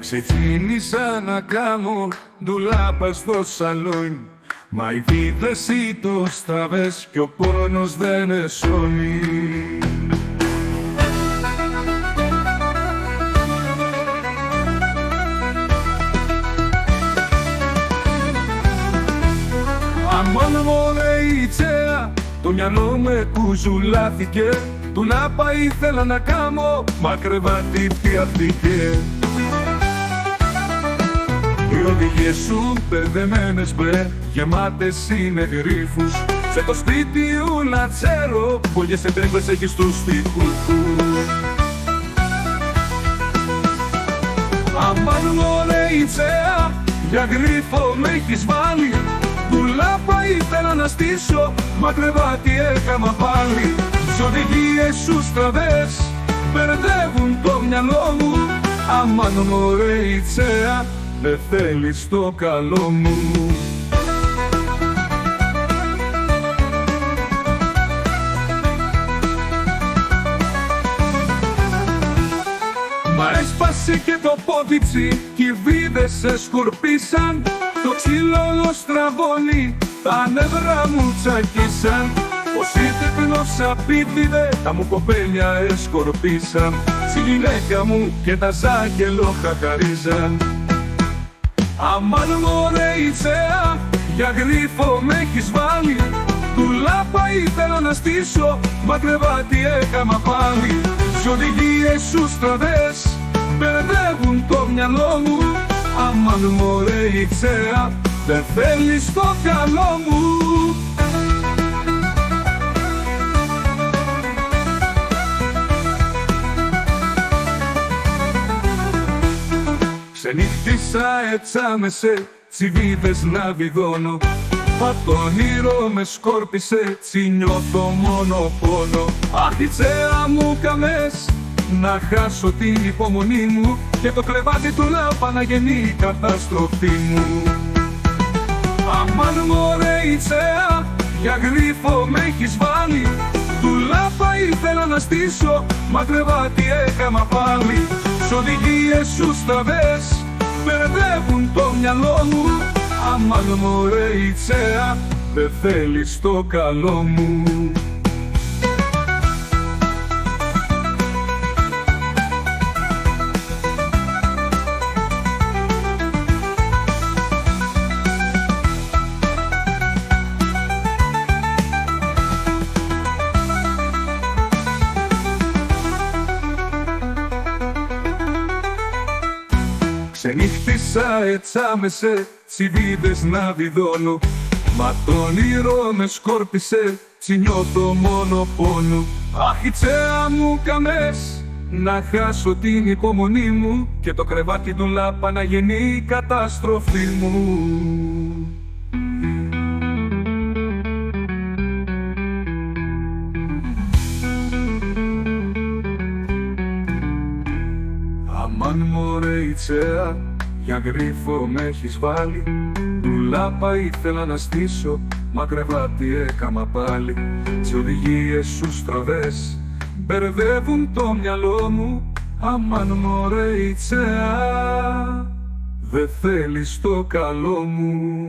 Ξεκίνησα να κάνω ντουλάπα στο σαλόνι, μα οι βίδες ή το στραβές κι ο πόνος δεν εσώνει. Αμάν μωρέ η τσέα, το μυαλό με κουζουλάθηκε. Ντουλάπα ήθελα να κάνω, μα κρεβάτι πιάθηκε. Οι οδηγίες σου μπερδεμένες μπρε, γεμάτες είναι γρίφους. Σε το σπίτι ούλα τσέρο, πολλές εντρέγκλες έχεις στους στίχους. Αμάν μωρέ η τσέα, για γρίφο με έχεις βάλει. Ντουλάπα ήθελα να στήσω, μα κρεβάτι έκαμα πάλι. Τις οδηγίες σου στραβές, μπερδεύουν το μυαλό μου. Αμάν μωρέ η τσέα, δεν θέλεις το καλό μου. Μα έσπασε και το πόδιτσι κι οι βίδες σε σκορπίσαν. Το ξύλο στραβώνει, τα νευρά μου τσακίσαν. Πως ήρθε απίτηδε, τα μου κοπέλια εσκορπίσαν. Στη γυναίκα μου και τα ζάκελο χαχαρίζαν. Αμάν μωρέ η τσέα, για γρίφο με έχεις βάλει. Ντουλάπα ήθελα να στήσω, μα κρεβάτι έκαμα πάλι. Τις οδηγίες σου στραβές, μπερδεύουν το μυαλό μου. Αμάν μωρέ η τσέα, δεν θέλεις το καλό μου. Ξενύχτησα ετσάμεσε, τσιβίδες να βιδώνω. Μα το όνειρο με σκόρπισε, τσι νιώθω μόνο πόνο. Αχ, η τσέα μου καμές, να χάσω την υπομονή μου. Και το κρεβάτι του λάπα να γεννεί η καταστροφή μου. Αμάν μωρέ η τσέα, για γρίφο με έχεις βάλει. Ντουλάπα ήθελα να στήσω, μα κρεβάτι έκαμα πάλι. Τις οδηγίες σου στραβές, μπερδεύουν το μυαλό μου. Αμάν μωρέ η τσέα, δεν θέλεις το καλό μου. Ξενύχτησα ετσάμεσε, τσιβίδες να βιδώνω. Μα το όνειρο με σκόρπισε, τσι νιώθω μόνο πόνο. Αχ, η τσέα μου καμές, να χάσω την υπομονή μου. Και το κρεβάτι του λάπα να γεννεί η καταστροφή μου. Αμάν μωρέ η τσέα, για γρίφο με έχεις βάλει. Ντουλάπα ήθελα να στήσω, μα κρεβάτι έκαμα πάλι. Τις οδηγίες σου στραβές, μπερδεύουν το μυαλό μου. Αμάν μωρέ η τσέα, δεν θέλεις το καλό μου.